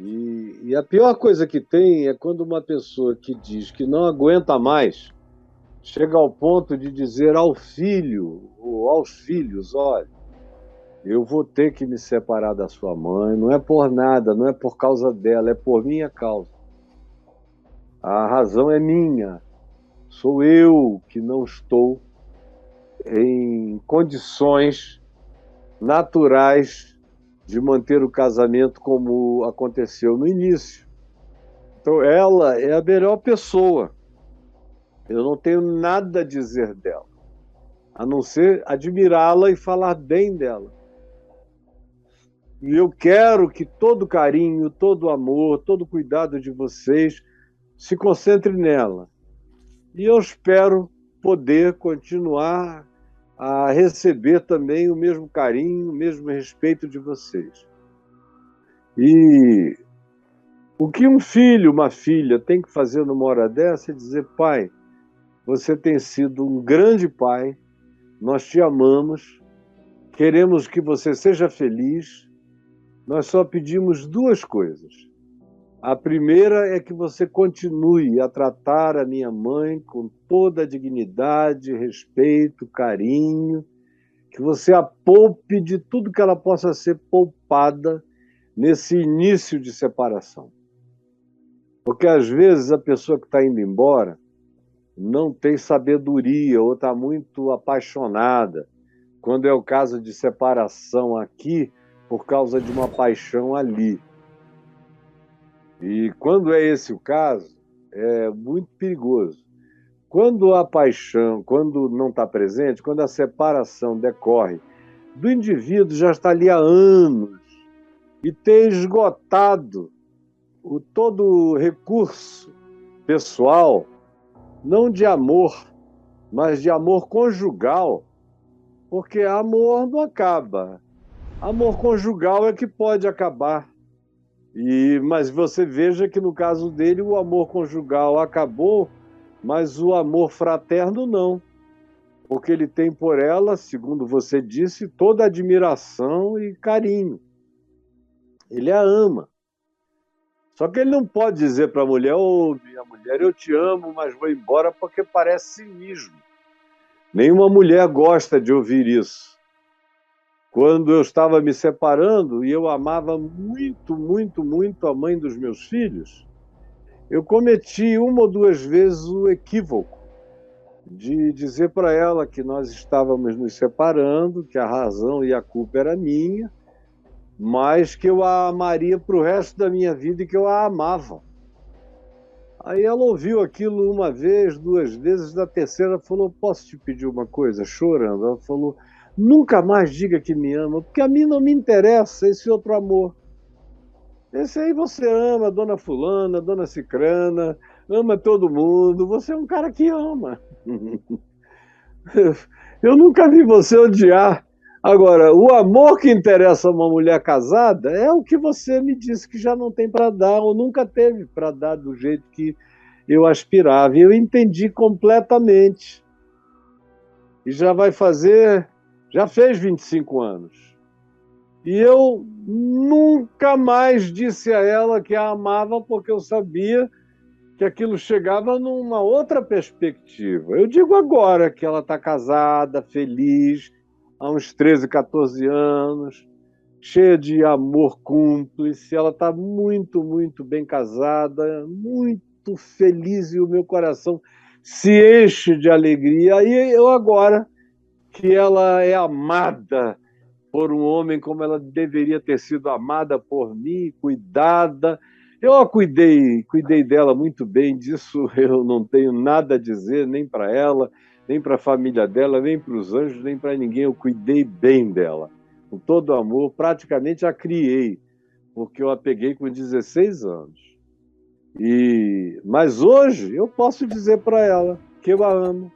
E a pior coisa que tem é quando uma pessoa que diz que não aguenta mais chega ao ponto de dizer ao filho ou aos filhos: olha, eu vou ter que me separar da sua mãe, não é por nada, não é por causa dela, é por minha causa. A razão é minha, sou eu que não estou em condições naturais de manter o casamento como aconteceu no início. Então, ela é a melhor pessoa. Eu não tenho nada a dizer dela, a não ser admirá-la e falar bem dela. E eu quero que todo carinho, todo amor, todo cuidado de vocês se concentre nela. E eu espero poder continuar a receber também o mesmo carinho, o mesmo respeito de vocês. E o que um filho, uma filha tem que fazer numa hora dessa é dizer: pai, você tem sido um grande pai, nós te amamos, queremos que você seja feliz, nós só pedimos duas coisas. A primeira é que você continue a tratar a minha mãe com toda a dignidade, respeito, carinho, que você a poupe de tudo que ela possa ser poupada nesse início de separação. Porque às vezes a pessoa que está indo embora não tem sabedoria ou está muito apaixonada, quando é o caso de separação aqui, por causa de uma paixão ali. E quando é esse o caso, é muito perigoso. Quando a paixão, quando não está presente, quando a separação decorre do indivíduo já está ali há anos e ter esgotado todo o recurso pessoal, não de amor, mas de amor conjugal, porque amor não acaba. Amor conjugal é que pode acabar. Mas você veja que no caso dele o amor conjugal acabou, mas o amor fraterno não, porque ele tem por ela, segundo você disse, toda admiração e carinho. Ele a ama. Só que ele não pode dizer para a mulher: ô, minha mulher, eu te amo, mas vou embora, porque parece cinismo. Nenhuma mulher gosta de ouvir isso. Quando eu estava me separando e eu amava muito, muito, muito a mãe dos meus filhos, eu cometi uma ou duas vezes o equívoco de dizer para ela que nós estávamos nos separando, que a razão e a culpa era minha, mas que eu a amaria para o resto da minha vida e que eu a amava. Aí ela ouviu aquilo uma vez, duas vezes, na terceira falou: posso te pedir uma coisa? Chorando. Ela falou: nunca mais diga que me ama, porque a mim não me interessa esse outro amor. Esse aí você ama, dona fulana, dona cicrana, ama todo mundo, você é um cara que ama. Eu nunca vi você odiar. Agora, o amor que interessa a uma mulher casada é o que você me disse que já não tem para dar, ou nunca teve para dar do jeito que eu aspirava. E eu entendi completamente. E já fez 25 anos. E eu nunca mais disse a ela que a amava, porque eu sabia que aquilo chegava numa outra perspectiva. Eu digo agora que ela está casada, feliz, há uns 13, 14 anos, cheia de amor cúmplice, ela está muito, muito bem casada, muito feliz e o meu coração se enche de alegria. E eu agora que ela é amada por um homem como ela deveria ter sido amada por mim, cuidada. Eu a cuidei dela muito bem, disso eu não tenho nada a dizer, nem para ela, nem para a família dela, nem para os anjos, nem para ninguém. Eu cuidei bem dela, com todo amor, praticamente a criei, porque eu a peguei com 16 anos. Mas hoje eu posso dizer para ela que eu a amo,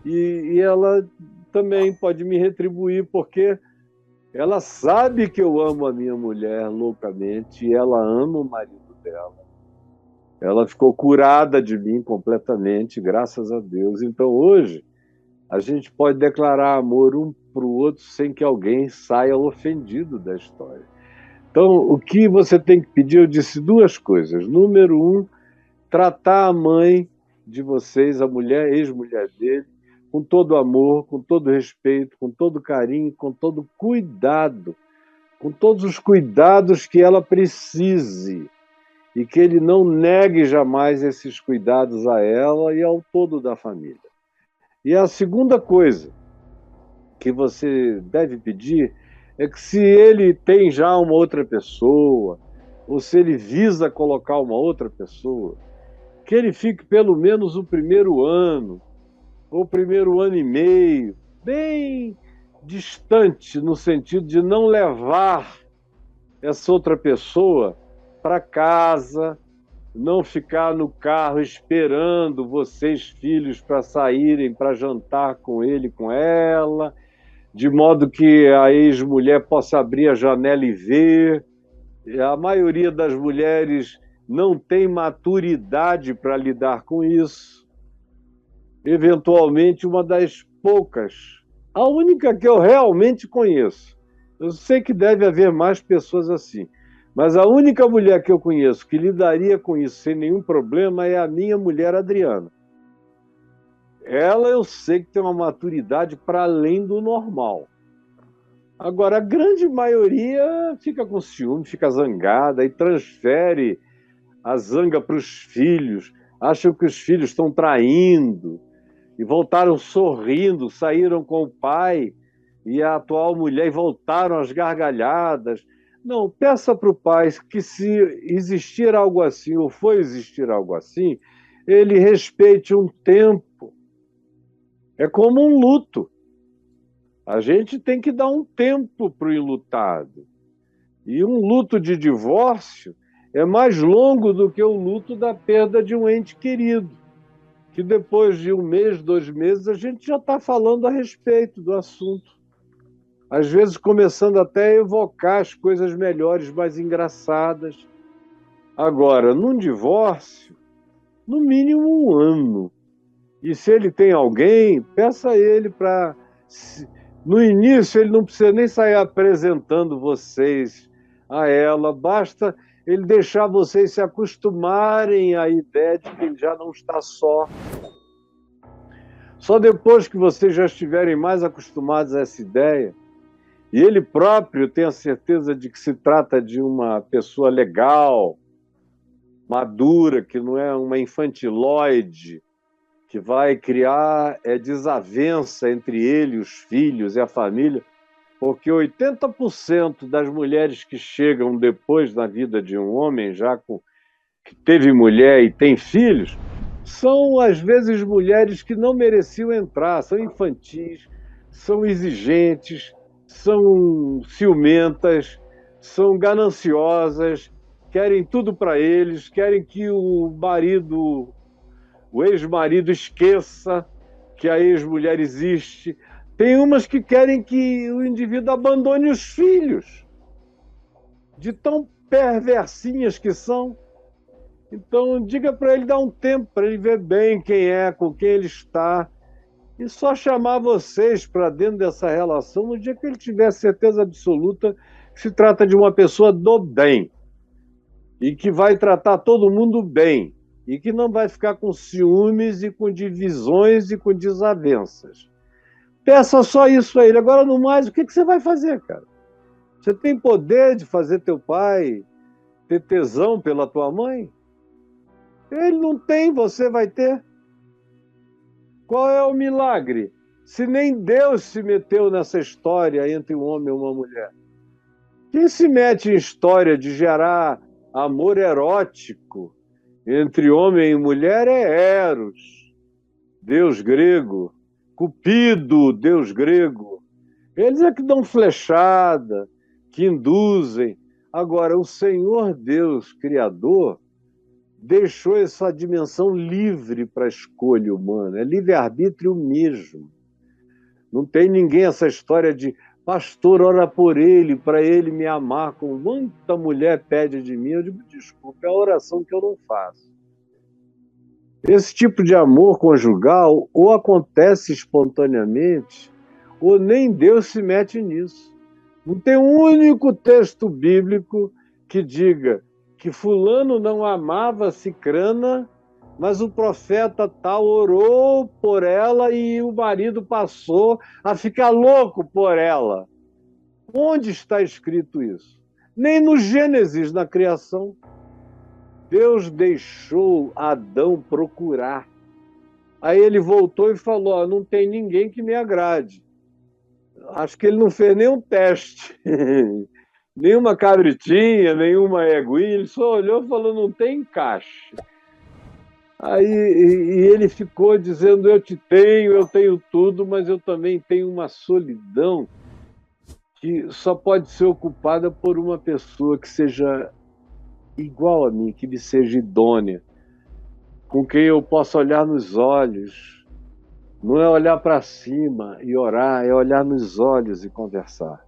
e ela também pode me retribuir, porque ela sabe que eu amo a minha mulher loucamente e ela ama o marido dela. Ela ficou curada de mim completamente, graças a Deus. Então hoje a gente pode declarar amor um para o outro sem que alguém saia ofendido da história. Então, o que você tem que pedir, eu disse duas coisas. Número um, tratar a mãe de vocês, a mulher, ex-mulher dele, com todo amor, com todo respeito, com todo carinho, com todo cuidado, com todos os cuidados que ela precise, e que ele não negue jamais esses cuidados a ela e ao todo da família. E a segunda coisa que você deve pedir é que, se ele tem já uma outra pessoa, ou se ele visa colocar uma outra pessoa, que ele fique pelo menos o primeiro ano, ou o primeiro ano e meio, bem distante, no sentido de não levar essa outra pessoa para casa, não ficar no carro esperando vocês, filhos, para saírem para jantar com ele, com ela, de modo que a ex-mulher possa abrir a janela e ver. A maioria das mulheres não tem maturidade para lidar com isso. Eventualmente, uma das poucas, a única que eu realmente conheço. Eu sei que deve haver mais pessoas assim, mas a única mulher que eu conheço que lidaria com isso sem nenhum problema é a minha mulher Adriana. Ela, eu sei que tem uma maturidade para além do normal. Agora, a grande maioria fica com ciúme, fica zangada e transfere a zanga para os filhos, acham que os filhos estão traindo, e voltaram sorrindo, saíram com o pai e a atual mulher e voltaram às gargalhadas. Não, peça para o pai que, se existir algo assim, ou for existir algo assim, ele respeite um tempo. É como um luto. A gente tem que dar um tempo para o enlutado. E um luto de divórcio é mais longo do que o luto da perda de um ente querido, que depois de um mês, 2 meses, a gente já está falando a respeito do assunto. Às vezes começando até a evocar as coisas melhores, mais engraçadas. Agora, num divórcio, no mínimo 1 ano. E se ele tem alguém, peça a ele para... No início, ele não precisa nem sair apresentando vocês a ela, basta ele deixar vocês se acostumarem à ideia de que ele já não está só. Só depois que vocês já estiverem mais acostumados a essa ideia, e ele próprio tem a certeza de que se trata de uma pessoa legal, madura, que não é uma infantiloide, que vai criar desavença entre ele, os filhos e a família, porque 80% das mulheres que chegam depois na vida de um homem, que teve mulher e tem filhos, são, às vezes, mulheres que não mereciam entrar, são infantis, são exigentes, são ciumentas, são gananciosas, querem tudo para eles, querem que o ex-marido esqueça que a ex-mulher existe. Tem umas que querem que o indivíduo abandone os filhos, de tão perversinhas que são. Então, diga para ele dar um tempo, para ele ver bem quem é, com quem ele está, e só chamar vocês para dentro dessa relação no dia que ele tiver certeza absoluta que se trata de uma pessoa do bem, e que vai tratar todo mundo bem, e que não vai ficar com ciúmes e com divisões e com desavenças. Peça só isso a ele. Agora, no mais, o que você vai fazer, cara? Você tem poder de fazer teu pai ter tesão pela tua mãe? Ele não tem, você vai ter. Qual é o milagre? Se nem Deus se meteu nessa história entre um homem e uma mulher. Quem se mete em história de gerar amor erótico entre homem e mulher é Eros, deus grego, Cupido, deus grego. Eles é que dão flechada, que induzem. Agora, o Senhor Deus, Criador, deixou essa dimensão livre para a escolha humana. É livre-arbítrio mesmo. Não tem ninguém essa história de pastor, ora por ele, para ele me amar, como muita mulher pede de mim. Eu digo, desculpa, é a oração que eu não faço. Esse tipo de amor conjugal ou acontece espontaneamente, ou nem Deus se mete nisso. Não tem um único texto bíblico que diga que fulano não amava Cicrana, mas o profeta tal orou por ela e o marido passou a ficar louco por ela. Onde está escrito isso? Nem no Gênesis, na criação. Deus deixou Adão procurar. Aí ele voltou e falou: não tem ninguém que me agrade. Acho que ele não fez nenhum teste, nenhuma cabritinha, nenhuma eguinha, ele só olhou e falou: não tem encaixe. Aí ele ficou dizendo: eu tenho tudo, mas eu também tenho uma solidão que só pode ser ocupada por uma pessoa que seja igual a mim, que me seja idônea, com quem eu possa olhar nos olhos. Não é olhar para cima e orar, é olhar nos olhos e conversar.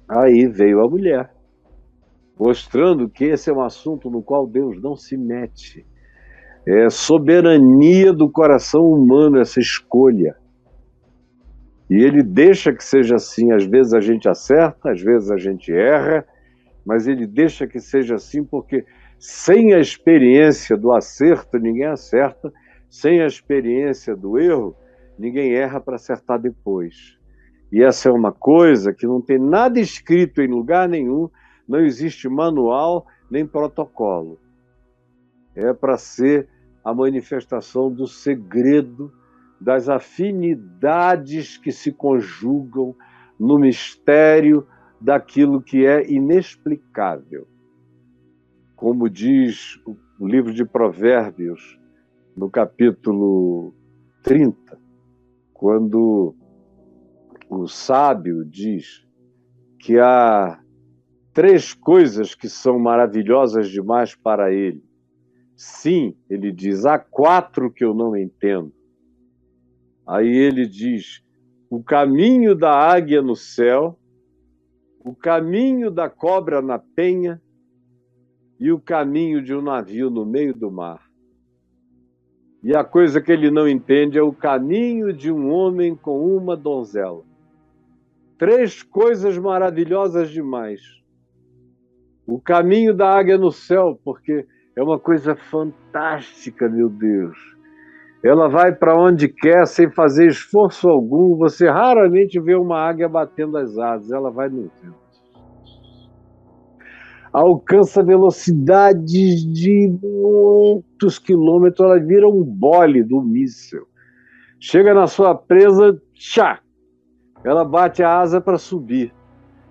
Aí veio a mulher, mostrando que esse é um assunto no qual Deus não se mete. É soberania do coração humano essa escolha. E ele deixa que seja assim. Às vezes a gente acerta, às vezes a gente erra, mas ele deixa que seja assim porque sem a experiência do acerto, ninguém acerta. Sem a experiência do erro, ninguém erra para acertar depois. E essa é uma coisa que não tem nada escrito em lugar nenhum, não existe manual nem protocolo. É para ser a manifestação do segredo, das afinidades que se conjugam no mistério daquilo que é inexplicável. Como diz o livro de Provérbios, no capítulo 30, quando o sábio diz que há 3 coisas que são maravilhosas demais para ele. Sim, ele diz, há 4 que eu não entendo. Aí ele diz, o caminho da águia no céu, o caminho da cobra na penha e o caminho de um navio no meio do mar. E a coisa que ele não entende é o caminho de um homem com uma donzela. 3 coisas maravilhosas demais. O caminho da águia no céu, porque é uma coisa fantástica, meu Deus. Ela vai para onde quer sem fazer esforço algum. Você raramente vê uma águia batendo as asas, ela vai no vento. Alcança velocidades de muitos quilômetros, ela vira um bole do míssil. Chega na sua presa, tchá! Ela bate a asa para subir.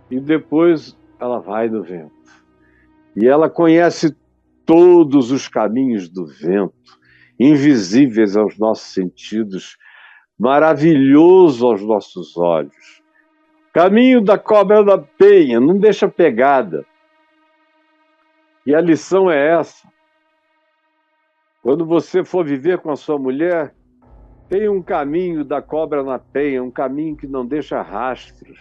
E depois ela vai no vento. E ela conhece todos os caminhos do vento, invisíveis aos nossos sentidos, maravilhoso aos nossos olhos. Caminho da cobra da penha, não deixa pegada. E a lição é essa. Quando você for viver com a sua mulher, tem um caminho da cobra na penha, um caminho que não deixa rastros.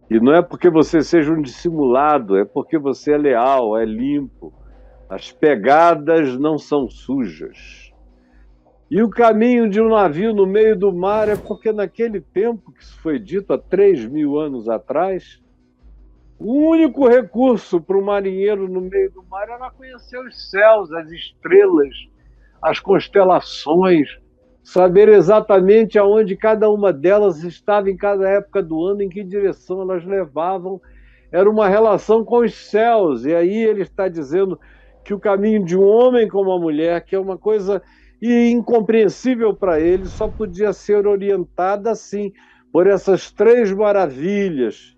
E não é porque você seja um dissimulado, é porque você é leal, é limpo. As pegadas não são sujas. E o caminho de um navio no meio do mar é porque naquele tempo, que isso foi dito há 3.000 anos atrás, o único recurso para o marinheiro no meio do mar era conhecer os céus, as estrelas, as constelações, saber exatamente aonde cada uma delas estava em cada época do ano, em que direção elas levavam. Era uma relação com os céus. E aí ele está dizendo que o caminho de um homem com uma mulher, que é uma coisa incompreensível para ele, só podia ser orientada assim, por essas 3 maravilhas.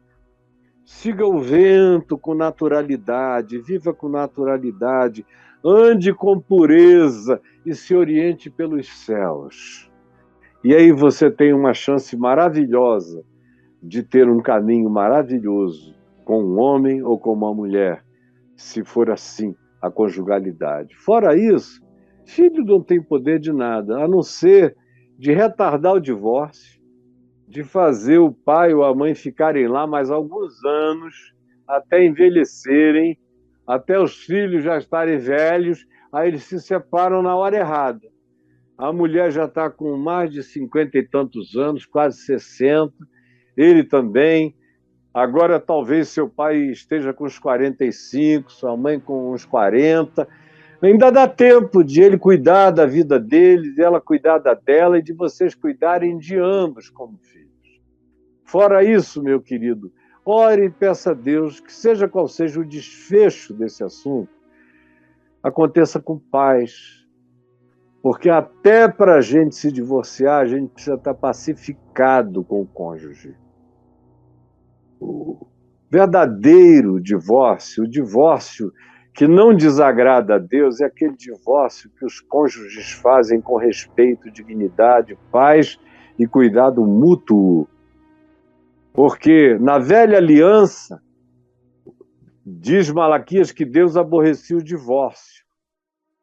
Siga o vento com naturalidade, viva com naturalidade, ande com pureza e se oriente pelos céus. E aí você tem uma chance maravilhosa de ter um caminho maravilhoso com um homem ou com uma mulher, se for assim a conjugalidade. Fora isso, filho não tem poder de nada, a não ser de retardar o divórcio, de fazer o pai ou a mãe ficarem lá mais alguns anos, até envelhecerem, até os filhos já estarem velhos, aí eles se separam na hora errada. A mulher já está com mais de 50 e tantos anos, quase 60, ele também, Agora talvez seu pai esteja com uns 45, sua mãe com uns 40. Ainda dá tempo de ele cuidar da vida dele, dela cuidar da dela e de vocês cuidarem de ambos como filhos. Fora isso, meu querido, ore e peça a Deus que, seja qual seja o desfecho desse assunto, aconteça com paz. Porque até para a gente se divorciar, a gente precisa estar pacificado com o cônjuge. O verdadeiro divórcio, o divórcio que não desagrada a Deus, é aquele divórcio que os cônjuges fazem com respeito, dignidade, paz e cuidado mútuo. Porque na velha aliança, diz Malaquias que Deus aborrecia o divórcio.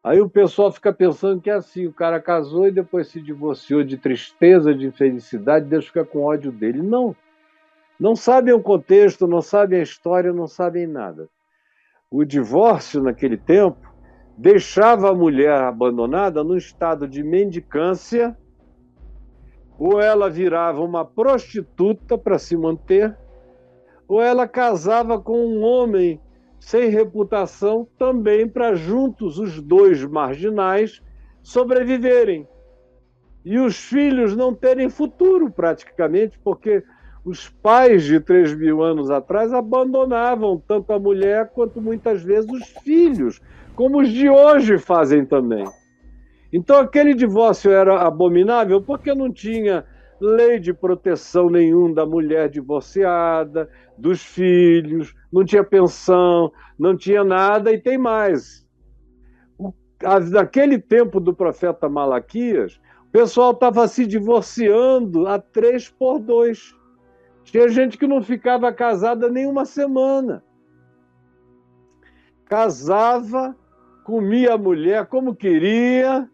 Aí o pessoal fica pensando que é assim, o cara casou e depois se divorciou de tristeza, de infelicidade, Deus fica com ódio dele. Não, não sabem o contexto, não sabem a história, não sabem nada. O divórcio, naquele tempo, deixava a mulher abandonada num estado de mendicância, ou ela virava uma prostituta para se manter, ou ela casava com um homem sem reputação também para juntos os dois marginais sobreviverem. E os filhos não terem futuro praticamente, porque os pais de 3.000 anos atrás abandonavam tanto a mulher quanto muitas vezes os filhos, como os de hoje fazem também. Então aquele divórcio era abominável porque não tinha lei de proteção nenhum da mulher divorciada, dos filhos, não tinha pensão, não tinha nada, e tem mais. Naquele tempo do profeta Malaquias, o pessoal estava se divorciando a 3 por 2. Tinha gente que não ficava casada nem uma semana. Casava, comia a mulher como queria,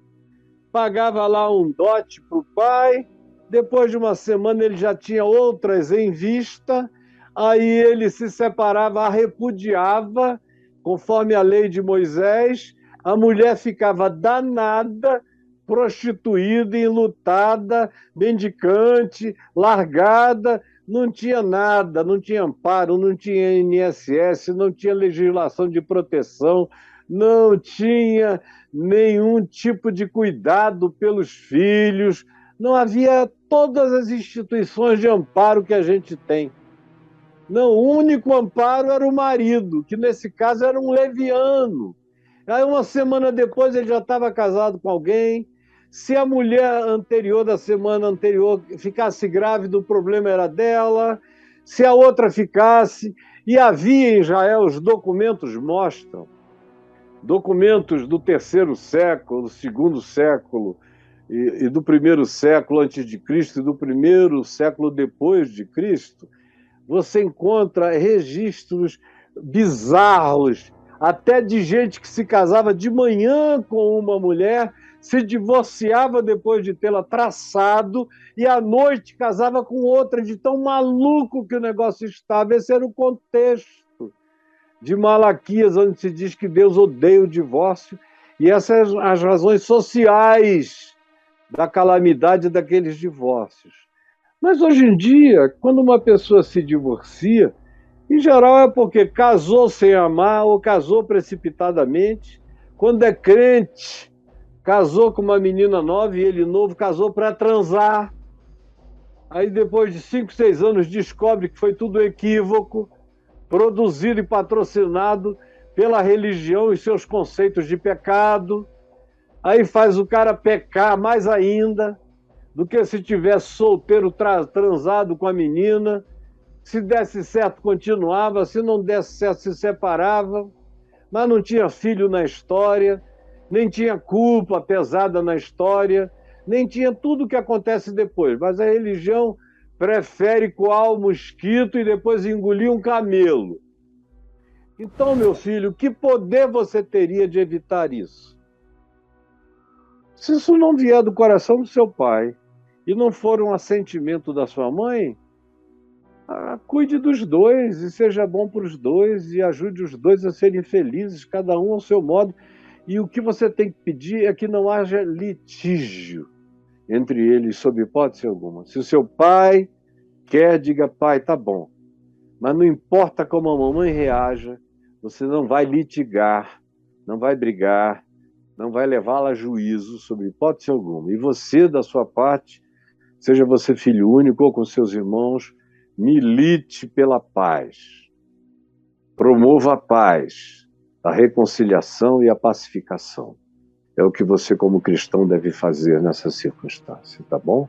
pagava lá um dote para o pai, depois de uma semana ele já tinha outras em vista, aí ele se separava, a repudiava, conforme a lei de Moisés, a mulher ficava danada, prostituída, enlutada, mendicante, largada, não tinha nada, não tinha amparo, não tinha INSS, não tinha legislação de proteção, não tinha nenhum tipo de cuidado pelos filhos, não havia todas as instituições de amparo que a gente tem. Não, o único amparo era o marido, que nesse caso era um leviano. Aí uma semana depois ele já estava casado com alguém. Se a mulher anterior da semana anterior ficasse grávida, o problema era dela. Se a outra ficasse, e havia em Israel, os documentos mostram, documentos do 3º século, do 2º século e do 1º século antes de Cristo e do 1º século depois de Cristo, você encontra registros bizarros, até de gente que se casava de manhã com uma mulher, se divorciava depois de tê-la traçado e à noite casava com outra, de tão maluco que o negócio estava. Esse era o contexto de Malaquias, onde se diz que Deus odeia o divórcio, e essas são as razões sociais da calamidade daqueles divórcios. Mas hoje em dia, quando uma pessoa se divorcia, em geral é porque casou sem amar ou casou precipitadamente. Quando é crente, casou com uma menina nova e ele novo casou para transar. Aí depois de 5, 6 anos descobre que foi tudo equívoco, produzido e patrocinado pela religião e seus conceitos de pecado. Aí faz o cara pecar mais ainda do que se tivesse solteiro transado com a menina. Se desse certo, continuava. Se não desse certo, se separava. Mas não tinha filho na história, nem tinha culpa pesada na história, nem tinha tudo o que acontece depois. Mas a religião prefere coar o mosquito e depois engolir um camelo. Então, meu filho, que poder você teria de evitar isso? Se isso não vier do coração do seu pai e não for um assentimento da sua mãe, cuide dos dois e seja bom para os dois e ajude os dois a serem felizes, cada um ao seu modo. E o que você tem que pedir é que não haja litígio entre eles, sob hipótese alguma. Se o seu pai quer, diga: pai, tá bom, Mas não importa como a mamãe reaja, você não vai litigar, não vai brigar, não vai levá-la a juízo sobre hipótese alguma. E você, da sua parte, seja você filho único ou com seus irmãos, milite pela paz. Promova a paz, a reconciliação e a pacificação. É o que você, como cristão, deve fazer nessa circunstância, tá bom?